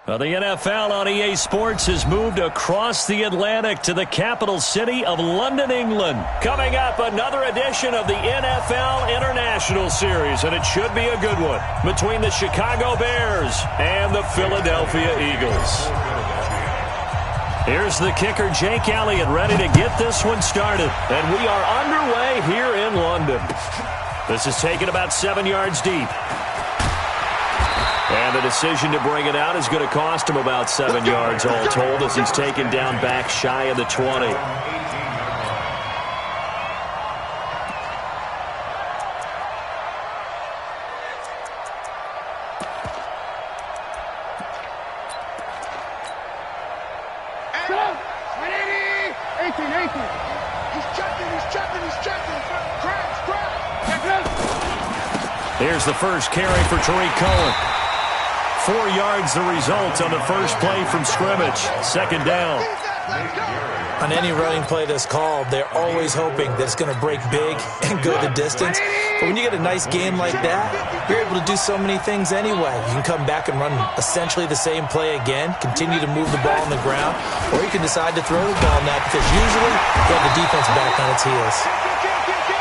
Well, the NFL on EA Sports has moved across the Atlantic to the capital city of London, England. Coming up, another edition of the NFL International Series, and it should be a good one, between the Chicago Bears and the Philadelphia Eagles. Here's the kicker, Jake Elliott, ready to get this one started. And we are underway here in London. This is taken about 7 yards deep. And the decision to bring it out is going to cost him about 7 yards all told as he's taken down back shy of the 20. Here's the first carry for Tariq Cohen. 4 yards the result on the first play from scrimmage. Second down. On any running play that's called, they're always hoping that it's going to break big and go the distance. But when you get a nice game like that, you're able to do so many things anyway. You can come back and run essentially the same play again, continue to move the ball on the ground, or you can decide to throw the ball now because usually you have the defense back on its heels.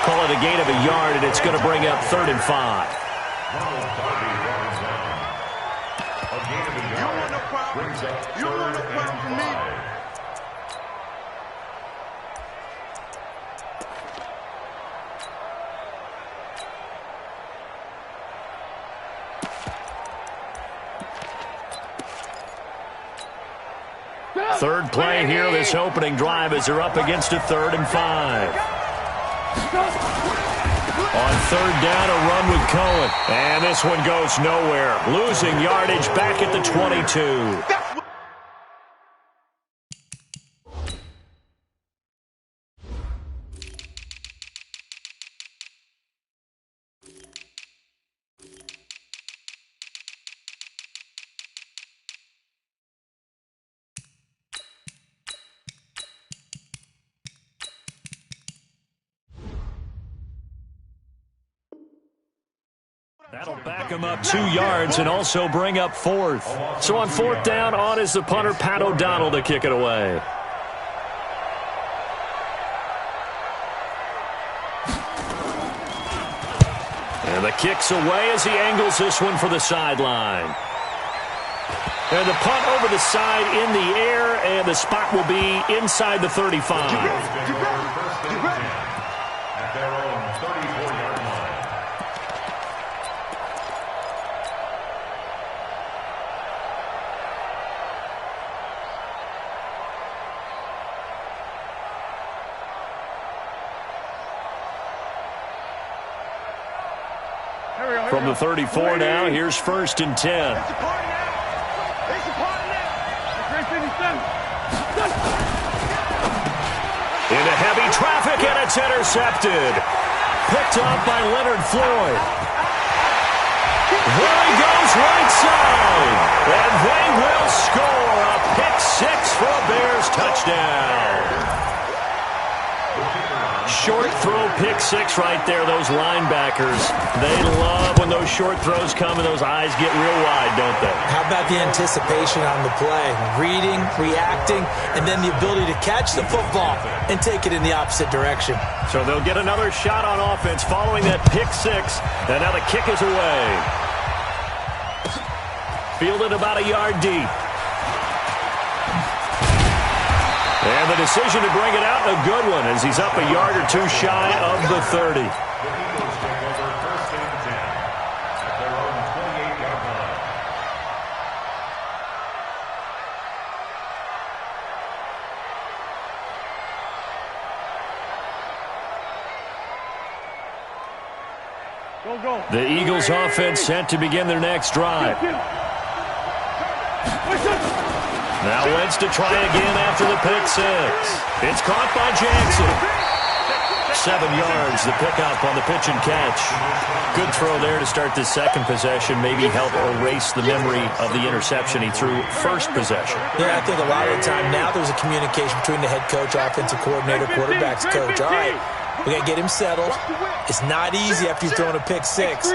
Call it a gain of a yard, and it's going to bring up 3rd and 5. You don't want no problem from me. Third play here, this opening drive as they're up against a 3rd and 5. On 3rd down, a run with Cohen. And this one goes nowhere. Losing yardage back at the 22. That'll back him up 2 yards and also bring up 4th. So on 4th down, on is the punter, Pat O'Donnell, to kick it away. And the kick's away as he angles this one for the sideline. And the punt over the side in the air, and the spot will be inside the 35. From the 34 now, here's 1st and 10. Into heavy traffic, and it's intercepted. Picked up by Leonard Floyd. There he goes, right side. And they will score a pick 6 for a Bears touchdown. Short throw, pick 6 right there. Those linebackers, they love when those short throws come and those eyes get real wide, don't they? How about the anticipation on the play? Reading, reacting, and then the ability to catch the football and take it in the opposite direction. So they'll get another shot on offense following that pick 6. And now the kick is away. Fielded about a yard deep. And the decision to bring it out, a good one, as he's up a yard or 2 shy of the 30. The Eagles offense set to begin their next drive. Now Wentz to try again after the pick 6. It's caught by Jackson. 7 yards, the pickup on the pitch and catch. Good throw there to start the second possession. Maybe help erase the memory of the interception he threw first possession. Yeah, I think a lot of the time now there's a communication between the head coach, offensive coordinator, quarterback's coach. All right, we got to get him settled. It's not easy after you've thrown a pick 6.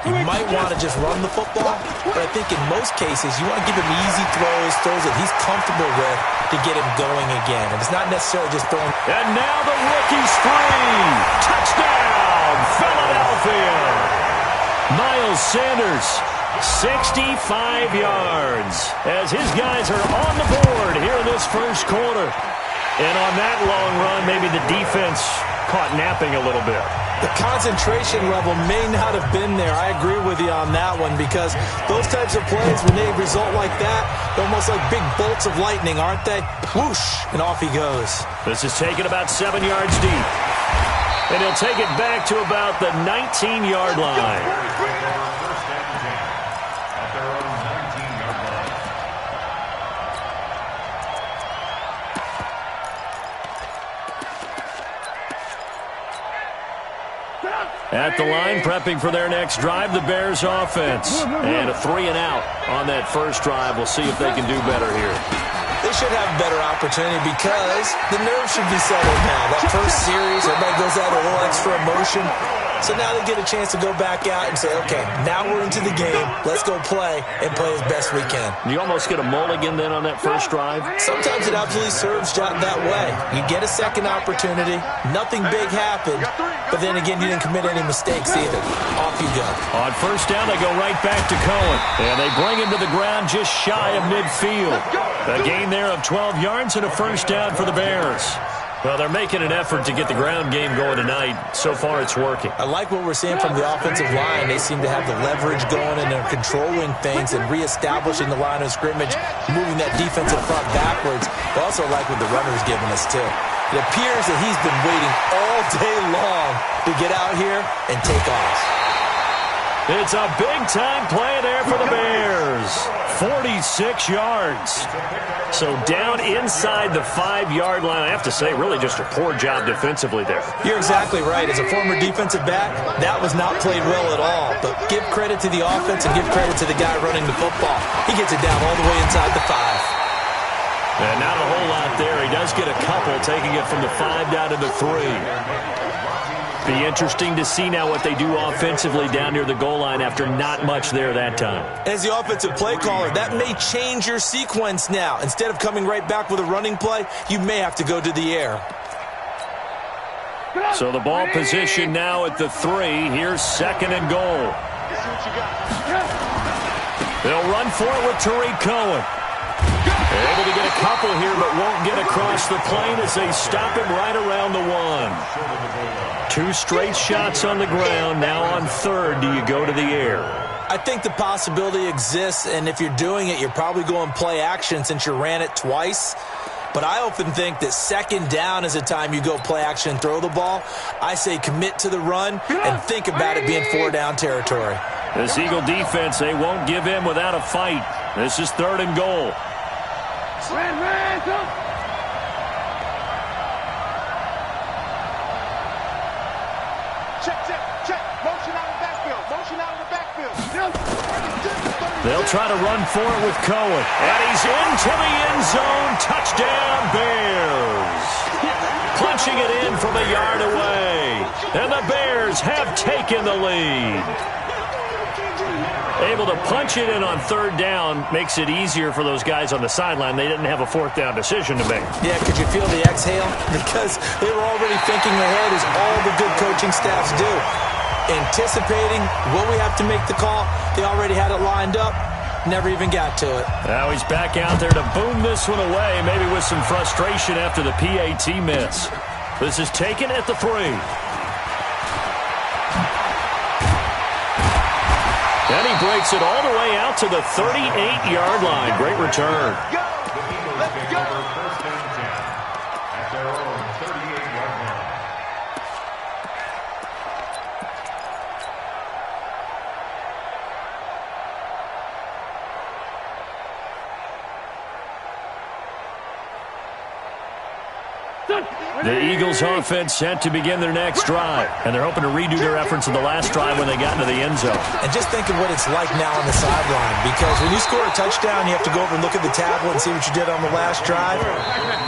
You might want to just run the football, but I think in most cases you want to give him easy throws that he's comfortable with to get him going again. And it's not necessarily just throwing. And now the rookie's free. Touchdown, Philadelphia. Miles Sanders, 65 yards as his guys are on the board here in this first quarter. And on that long run, maybe the defense caught napping a little bit. The concentration level may not have been there. I agree with you on that one because those types of plays, when they result like that, they're almost like big bolts of lightning, aren't they? Whoosh, and off he goes. This is taken about 7 yards deep. And he'll take it back to about the 19-yard line. At the line, prepping for their next drive, the Bears offense. And a 3-and-out on that first drive. We'll see if they can do better here. They should have a better opportunity because the nerves should be settled now. That first series, everybody goes out a little extra emotion. So now they get a chance to go back out and say, okay, now we're into the game. Let's go play and play as best we can. You almost get a mulligan then on that first drive? Sometimes it absolutely serves that way. You get a second opportunity. Nothing big happened. But then again, you didn't commit any mistakes either. Off you go. On first down, they go right back to Cohen. And they bring him to the ground just shy of midfield. A gain there of 12 yards and a first down for the Bears. Well, they're making an effort to get the ground game going tonight. So far, it's working. I like what we're seeing from the offensive line. They seem to have the leverage going, and they're controlling things and reestablishing the line of scrimmage, moving that defensive front backwards. I also like what the runner's giving us, too. It appears that he's been waiting all day long to get out here and take off. It's a big-time play there for the Bears. 46 yards. So down inside the 5-yard line. I have to say, really just a poor job defensively there. You're exactly right. As a former defensive back, that was not played well at all. But give credit to the offense and give credit to the guy running the football. He gets it down all the way inside the 5. And not a whole lot there. He does get a couple, taking it from the 5 down to the 3. Be interesting to see now what they do offensively down near the goal line after not much there that time. As the offensive play caller, that may change your sequence now. Instead of coming right back with a running play, you may have to go to the air. So the ball position now at the 3. Here's second and goal. They'll run for it with Tariq Cohen. They're able to get a couple here, but won't get across the plane as they stop him right around the 1. 2 straight shots on the ground. Now on third, do you go to the air? I think the possibility exists, and if you're doing it, you're probably going play action since you ran it twice. But I often think that second down is the time you go play action and throw the ball. I say commit to the run and think about it being 4-down territory. This Eagle defense, they won't give in without a fight. This is third and goal. They'll try to run for it with Cohen. And he's into the end zone. Touchdown, Bears. Punching it in from a yard away. And the Bears have taken the lead. Able to punch it in on third down makes it easier for those guys on the sideline. They didn't have a fourth down decision to make. Yeah, could you feel the exhale? Because they were already thinking ahead, as all the good coaching staffs do. Anticipating what we have to make the call. They already had it lined up. Never even got to it. Now he's back out there to boom this one away, maybe with some frustration after the PAT miss. This is taken at the 3. And he breaks it all the way out to the 38-yard line. Great return. Let's go. The Eagles offense set to begin their next drive, and they're hoping to redo their efforts in the last drive when they got into the end zone. And just think of what it's like now on the sideline, because when you score a touchdown, you have to go over and look at the tablet and see what you did on the last drive.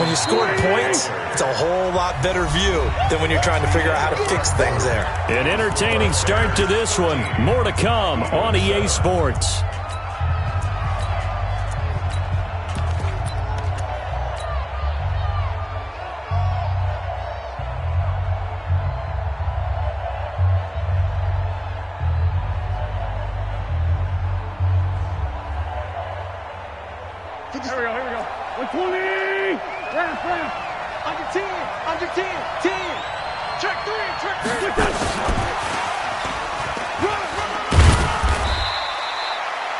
When you scored points, it's a whole lot better view than when you're trying to figure out how to fix things there. An entertaining start to this one. More to come on EA Sports. Here we go. 120. Ramp. Under 10. 10. Check 3.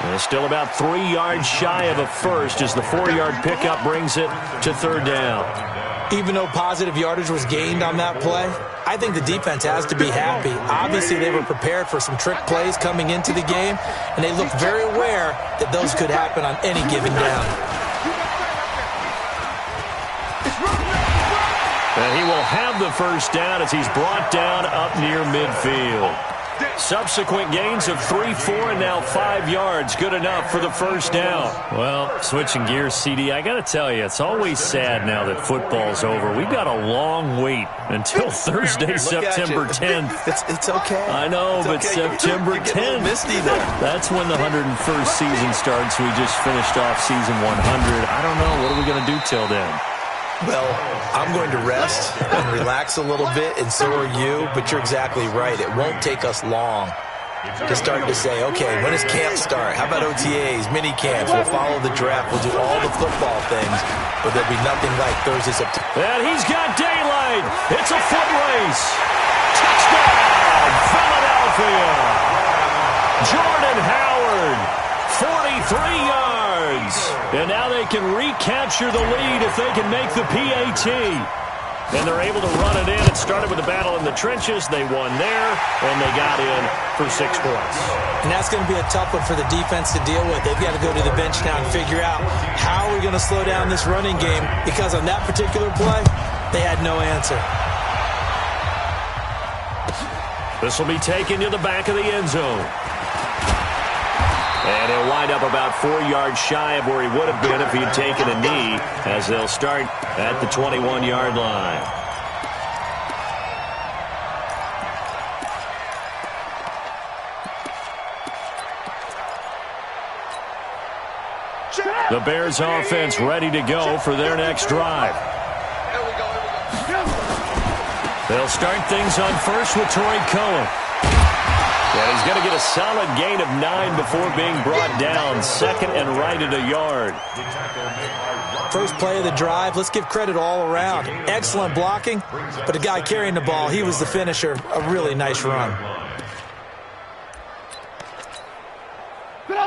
They're still about 3 yards shy of a first as the 4-yard pickup brings it to third down. Even though positive yardage was gained on that play, I think the defense has to be happy. Obviously, they were prepared for some trick plays coming into the game, and they looked very aware that those could happen on any given down. And he will have the first down as he's brought down up near midfield. Subsequent gains of 3, 4, and now 5 yards. Good enough for the first down. Well, switching gears, CD, I got to tell you, it's always sad now that football's over. We've got a long wait until Thursday, September 10th. It's okay. I know, it's but okay. September 10th, misty there. That's when the 101st season starts. We just finished off season 100. I don't know. What are we going to do till then? Well, I'm going to rest and relax a little bit, and so are you, but you're exactly right. It won't take us long to start to say, okay, when does camp start? How about OTAs, mini camps? We'll follow the draft. We'll do all the football things, but there'll be nothing like Thursday, September. And he's got daylight. It's a foot race. Touchdown, Philadelphia. Jordan Howard, 43 yards. And now they can recapture the lead if they can make the PAT. And they're able to run it in. It started with a battle in the trenches. They won there, and they got in for 6 points. And that's going to be a tough one for the defense to deal with. They've got to go to the bench now and figure out how we're going to slow down this running game, because on that particular play, they had no answer. This will be taken to the back of the end zone. And he'll wind up about 4 yards shy of where he would have been if he had taken a knee, as they'll start at the 21-yard line. The Bears offense ready to go for their next drive. They'll start things on first with Troy Cohen. And he's going to get a solid gain of 9 before being brought down. Second and right at a yard. First play of the drive, let's give credit all around. Excellent blocking, but the guy carrying the ball, he was the finisher. A really nice run.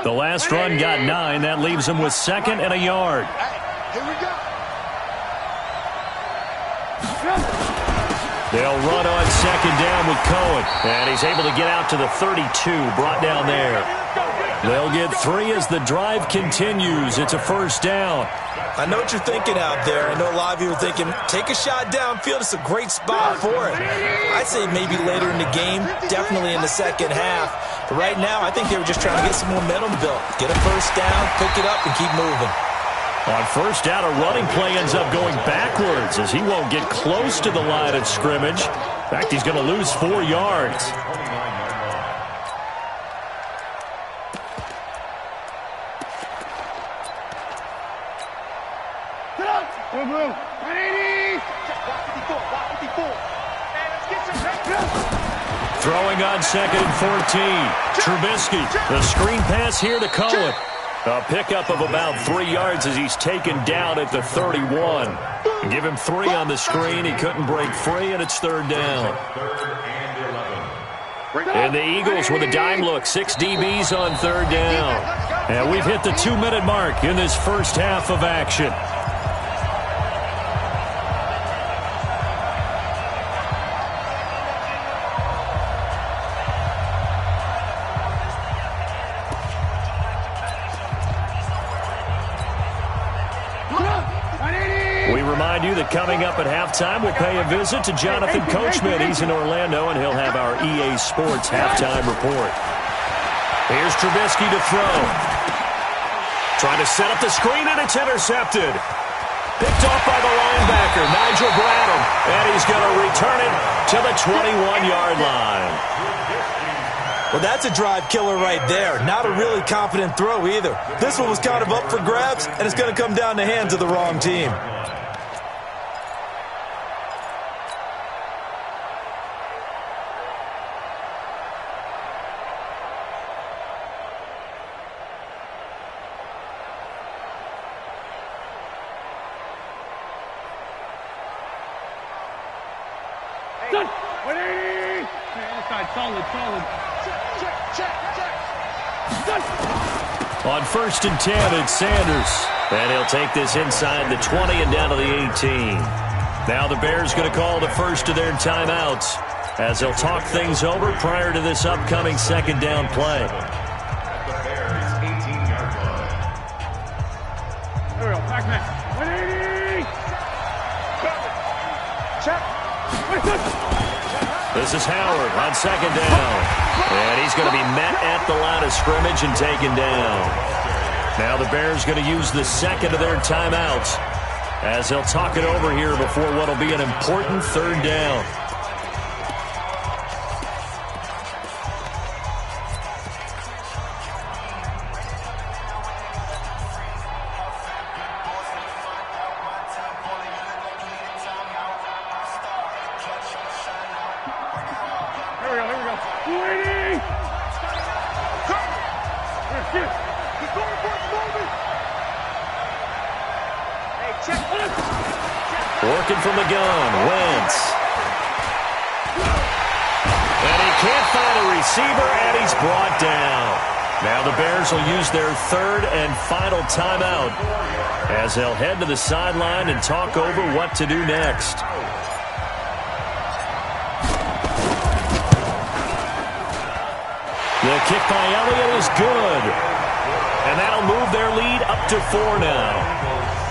The last run got 9. That leaves him with second and a yard. Here we go. They'll run on second down with Cohen. And he's able to get out to the 32, brought down there. They'll get 3 as the drive continues. It's a first down. I know what you're thinking out there. I know a lot of you are thinking, take a shot downfield. It's a great spot for it. I'd say maybe later in the game, definitely in the second half. But right now, I think they were just trying to get some momentum built. Get a first down, pick it up, and keep moving. On first down, a running play ends up going backwards as he won't get close to the line of scrimmage. In fact, he's going to lose 4 yards. Throwing on second and 14. Trubisky, the screen pass here to Cohen. A pickup of about 3 yards as he's taken down at the 31. Give him 3 on the screen. He couldn't break free, and it's third down. And the Eagles with a dime look. 6 DBs on third down. And we've hit the 2-minute mark in this first half of action. remind you that coming up at halftime, we'll pay a visit to Jonathan Coachman. He's in Orlando, and he'll have our EA Sports halftime report. Here's Trubisky to throw. Trying to set up the screen, and it's intercepted. Picked off by the linebacker, Nigel Bradham, and he's going to return it to the 21-yard line. Well, that's a drive killer right there. Not a really confident throw either. This one was kind of up for grabs, and it's going to come down the hands of the wrong team. Done. 180. Inside, solid. On 1st and 10, it's Sanders. And he'll take this inside the 20 and down to the 18. Now the Bears going to call the first of their timeouts as they'll talk things over prior to this upcoming second down play. There we go. Back man. 180. Check. This is Howard on second down. And he's going to be met at the line of scrimmage and taken down. Now the Bears going to use the second of their timeouts as they'll talk it over here before what will be an important third down. Working from the gun, Wentz. And he can't find a receiver, and he's brought down. Now the Bears will use their third and final timeout as they'll head to the sideline and talk over what to do next. The kick by Elliott is good. And that'll move their lead up to 4 now.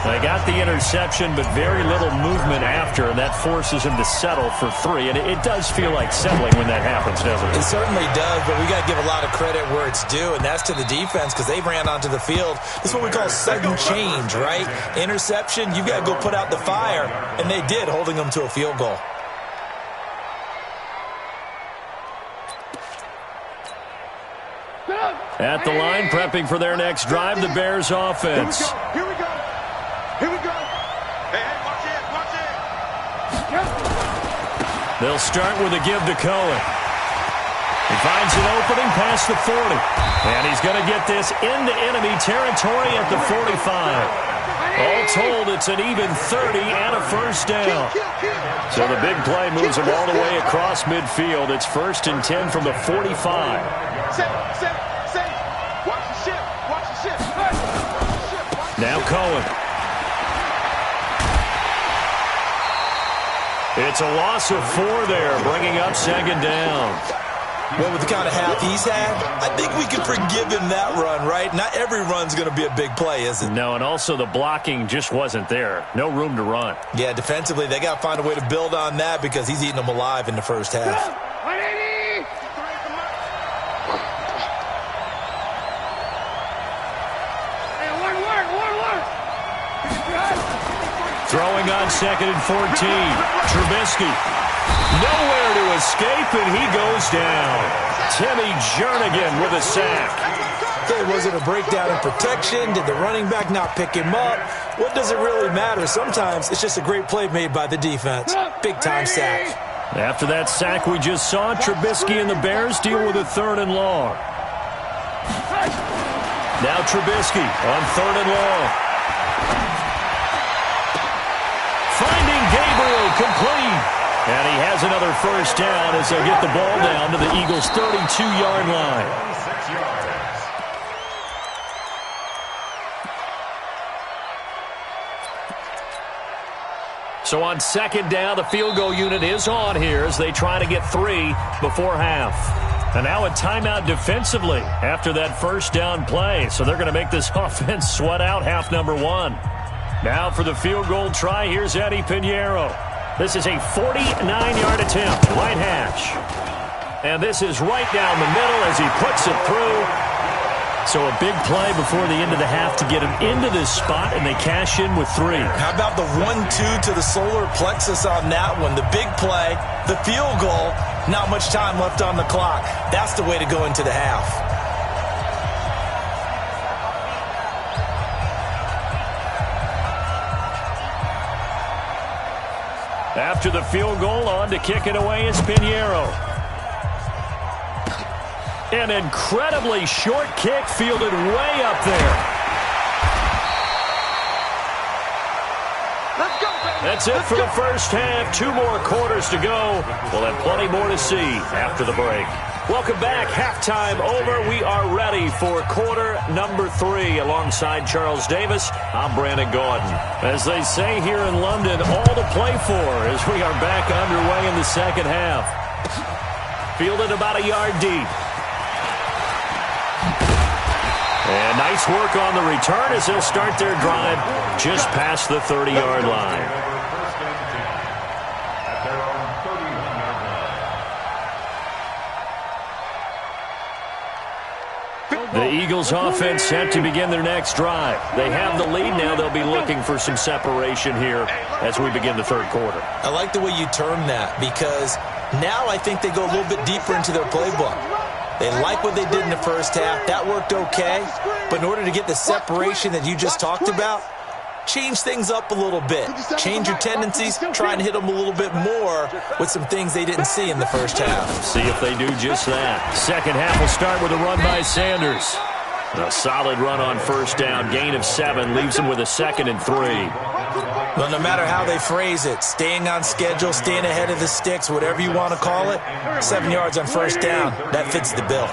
They got the interception, but very little movement after, and that forces him to settle for 3. And it does feel like settling when that happens, doesn't it? It certainly does, but we got to give a lot of credit where it's due, and that's to the defense because they ran onto the field. This is what we call sudden change, right? Interception, you got to go put out the fire, and they did, holding them to a field goal. At the line, prepping for their next drive, the Bears offense. Here we go. Hey, watch it. They'll start with a give to Cohen. He finds an opening past the 40. And he's going to get this into enemy territory at the 45. All told, it's an even 30 and a first down. So the big play moves him all the way across midfield. It's 1st and 10 from the 45. Now Cohen. It's a loss of 4 there, bringing up second down. Well, with the kind of half he's had, I think we can forgive him that run, right? Not every run's going to be a big play, is it? No, and also the blocking just wasn't there. No room to run. Yeah, defensively, they got to find a way to build on that because he's eating them alive in the first half. 180. Hey, one word. Throwing on 2nd and 14. Trubisky. Nowhere to escape, and he goes down. Timmy Jernigan with a sack. Okay, was it a breakdown in protection? Did the running back not pick him up? What does it really matter? Sometimes it's just a great play made by the defense. Big-time sack. After that sack we just saw, Trubisky and the Bears deal with a 3rd and long. Now Trubisky on 3rd and long. Finding Gabriel complete. And he has another first down as they'll get the ball down to the Eagles' 32-yard line. So on 2nd down, the field goal unit is on here as they try to get 3 before half. And now a timeout defensively after that first down play. So they're going to make this offense sweat out half number 1. Now for the field goal try, here's Eddie Pinheiro. This is a 49-yard attempt, right hash. And this is right down the middle as he puts it through. So a big play before the end of the half to get him into this spot, and they cash in with 3. How about the 1-2 to the solar plexus on that one? The big play, the field goal, not much time left on the clock. That's the way to go into the half. After the field goal, on to kick it away is Pinheiro. An incredibly short kick fielded way up there. Let's go, baby. That's it for the first half. 2 more quarters to go. We'll have plenty more to see after the break. Welcome back. Halftime over. We are ready for quarter number 3. Alongside Charles Davis, I'm Brandon Gaudin. As they say here in London, all to play for as we are back underway in the second half. Fielded about a yard deep. And nice work on the return as they'll start their drive just past the 30-yard line. The Eagles offense set to begin their next drive. They have the lead now. They'll be looking for some separation here as we begin the third quarter. I like the way you term that because now I think they go a little bit deeper into their playbook. They like what they did in the first half. That worked okay. But in order to get the separation that you just talked about, change things up a little bit. Change your tendencies. Try and hit them a little bit more with some things they didn't see in the first half. See if they do just that. Second half will start with a run by Sanders. A solid run on first down. Gain of 7 leaves them with a 2nd and 3. Well, no matter how they phrase it, staying on schedule, staying ahead of the sticks, whatever you want to call it, 7 yards on first down, that fits the bill.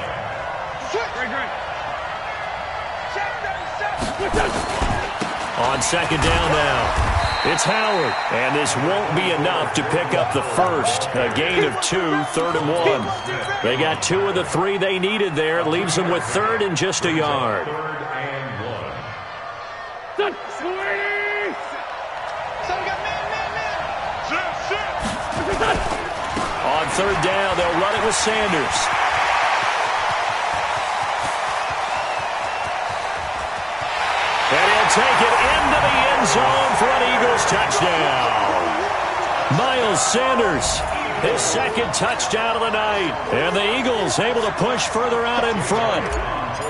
On second down now, it's Howard, and this won't be enough to pick up the first. A gain of 2, 3rd and 1. They got 2 of the 3 they needed there. It leaves them with 3rd and just a yard. On third down, they'll run it with Sanders. And he'll take it into the end zone for an Eagles touchdown. Miles Sanders, his 2nd touchdown of the night. And the Eagles able to push further out in front.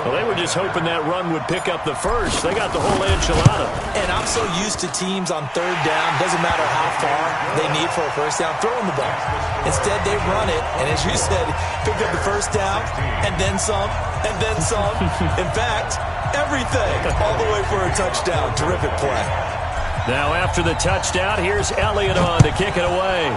Well, they were just hoping that run would pick up the first. They got the whole enchilada. And I'm so used to teams on third down, doesn't matter how far they need for a first down, throwing the ball. Instead, they run it, and as you said, picked up the first down, and then some, and then some. In fact, everything, all the way for a touchdown. Terrific play. Now after the touchdown, here's Elliott on to kick it away.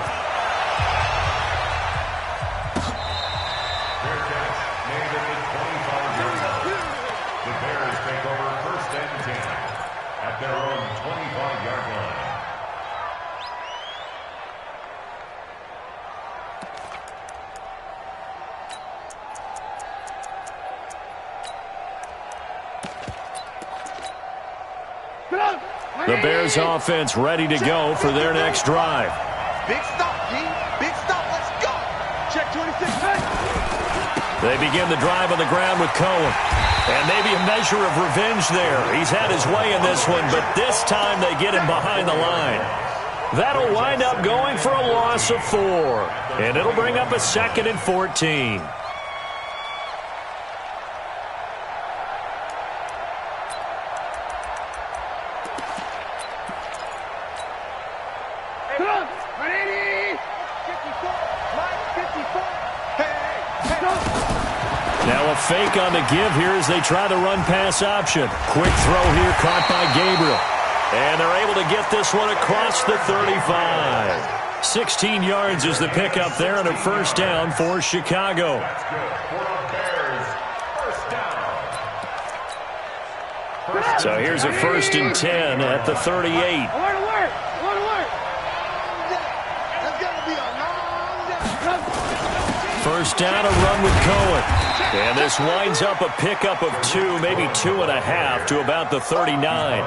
The Bears offense ready to go for their next drive. Big stop, G. Big stop. Let's go. Check 26. They begin the drive on the ground with Cohen. And maybe a measure of revenge there. He's had his way in this one, but this time they get him behind the line. That'll wind up going for a loss of 4. And it'll bring up a 2nd and 14. Now a fake on the give here as they try the run-pass option. Quick throw here caught by Gabriel. And they're able to get this one across the 35. 16 yards is the pickup there on a first down for Chicago. So here's a 1st and 10 at the 38. First down, a run with Cohen. And this winds up a pickup of 2, maybe 2.5 to about the 39.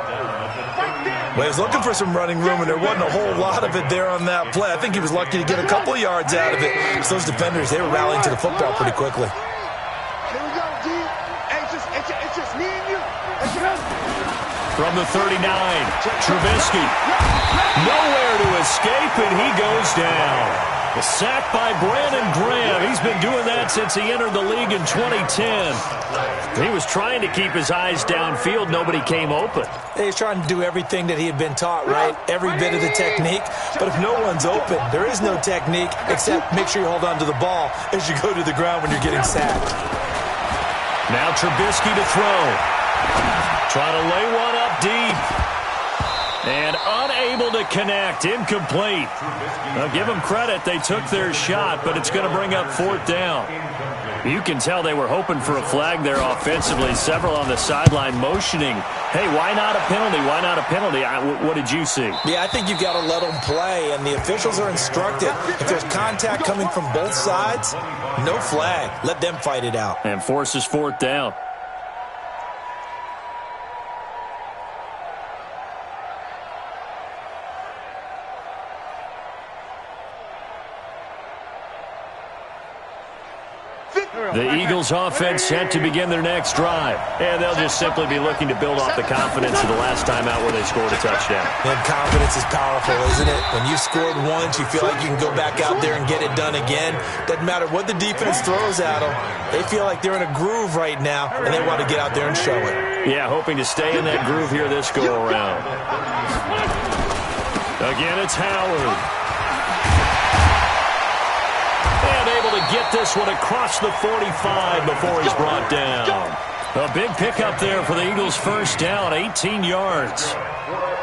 Well, he was looking for some running room, and there wasn't a whole lot of it there on that play. I think he was lucky to get a couple of yards out of it. So those defenders, they were rallying to the football pretty quickly. Here we go, G. Hey, it's just me and you. From the 39, Trubisky. Nowhere to escape, and he goes down. A sack by Brandon Graham. He's been doing that since he entered the league in 2010. He was trying to keep his eyes downfield. Nobody came open. He's trying to do everything that he had been taught, right? Every bit of the technique. But if no one's open, there is no technique except make sure you hold on to the ball as you go to the ground when you're getting sacked. Now Trubisky to throw. Trying to lay one up deep. And unable to connect. Incomplete. Now give them credit. They took their shot, but it's going to bring up 4th down. You can tell they were hoping for a flag there offensively. Several on the sideline motioning. Hey, why not a penalty? Why not a penalty? What did you see? Yeah, I think you've got to let them play, and the officials are instructed. If there's contact coming from both sides, no flag. Let them fight it out. And forces 4th down. The Eagles offense set to begin their next drive. And they'll just simply be looking to build off the confidence of the last time out where they scored a touchdown. And confidence is powerful, isn't it? When you scored once, you feel like you can go back out there and get it done again. Doesn't matter what the defense throws at them. They feel like they're in a groove right now, and they want to get out there and show it. Yeah, hoping to stay in that groove here this go-around. Again, it's Howard. And able to get this one across the 45 before he's brought down. A big pickup there for the Eagles' first down, 18 yards.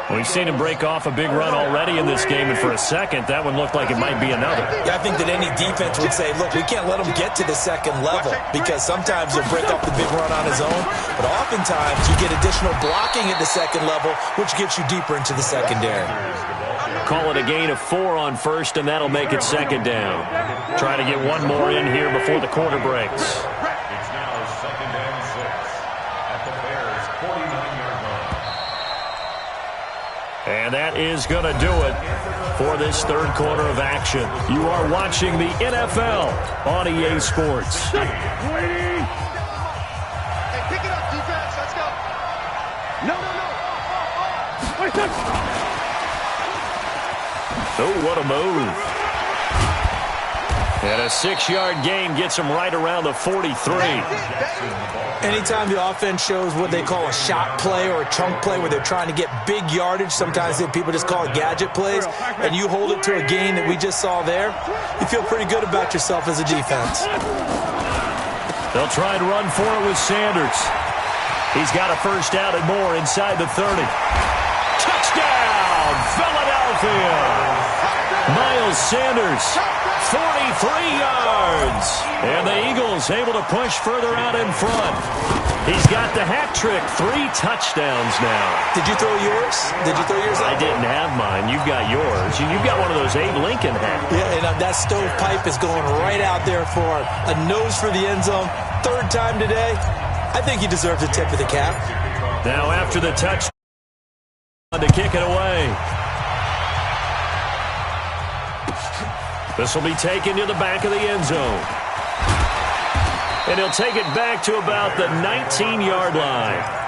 We've seen him break off a big run already in this game, and for a second, that one looked like it might be another. Yeah, I think that any defense would say, look, we can't let him get to the second level, because sometimes he'll break off the big run on his own, but oftentimes you get additional blocking at the second level, which gets you deeper into the secondary. Call it a gain of 4 on first, and that'll make it 2nd down. Try to get one more in here before the quarter breaks. It's now 2nd and 6 at the Bears' 49-yard line. And that is going to do it for this third quarter of action. You are watching the NFL on EA Sports. Hey, pick it up, defense. Let's go. No. Oh, what a move. And a 6-yard gain gets him right around the 43. Anytime the offense shows what they call a shot play or a chunk play where they're trying to get big yardage, sometimes people just call it gadget plays, and you hold it to a gain that we just saw there, you feel pretty good about yourself as a defense. They'll try and run for it with Sanders. He's got a first down and more inside the 30. Touchdown, Philadelphia! Miles Sanders, 43 yards. And the Eagles able to push further out in front. He's got the hat trick, 3 touchdowns now. Did you throw yours? I didn't have mine. You've got yours. You've got one of those Abe Lincoln hats. Yeah, and that stovepipe is going right out there for a nose for the end zone. 3rd time today. I think he deserves a tip of the cap. Now after the touchdown to kick it away. This will be taken to the back of the end zone. And he'll take it back to about the 19-yard line.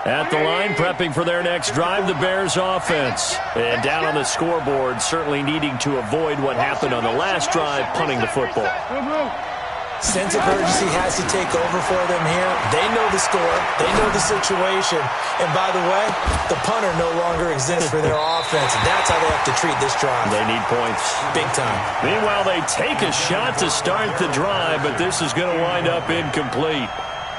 At the line, prepping for their next drive, the Bears offense. And down on the scoreboard, certainly needing to avoid what happened on the last drive, punting the football. Sense of urgency has to take over for them here. They know the score. They know the situation. And by the way, the punter no longer exists for their offense. And that's how they have to treat this drive. They need points. Big time. Meanwhile, they take a shot to start the drive, but this is going to wind up incomplete.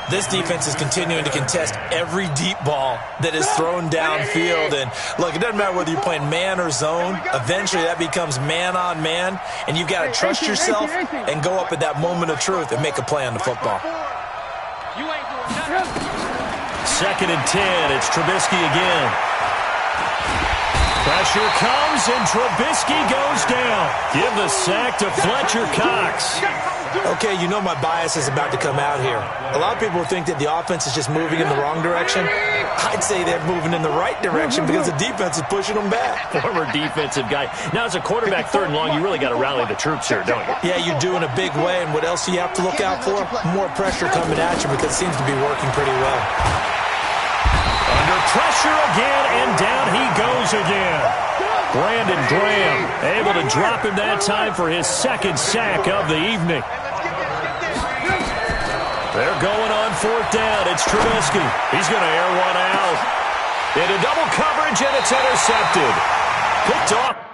This defense is continuing to contest every deep ball that is thrown downfield. And, look, it doesn't matter whether you're playing man or zone. Eventually, that becomes man-on-man, and you've got to trust yourself and go up at that moment of truth and make a play on the football. 2nd and 10. It's Trubisky again. Pressure comes, and Trubisky goes down. Give the sack to Fletcher Cox. Okay, you know my bias is about to come out here. A lot of people think that the offense is just moving in the wrong direction. I'd say they're moving in the right direction because the defense is pushing them back. Former defensive guy. Now, as a quarterback, 3rd and long, you really got to rally the troops here, don't you? Yeah, you do in a big way. And what else do you have to look out for? More pressure coming at you because it seems to be working pretty well. Under pressure again, and down he goes again. Brandon Graham able to drop him that time for his 2nd sack of the evening. They're going on 4th down. It's Trubisky. He's going to air one out. Into double coverage, and it's intercepted. Picked off.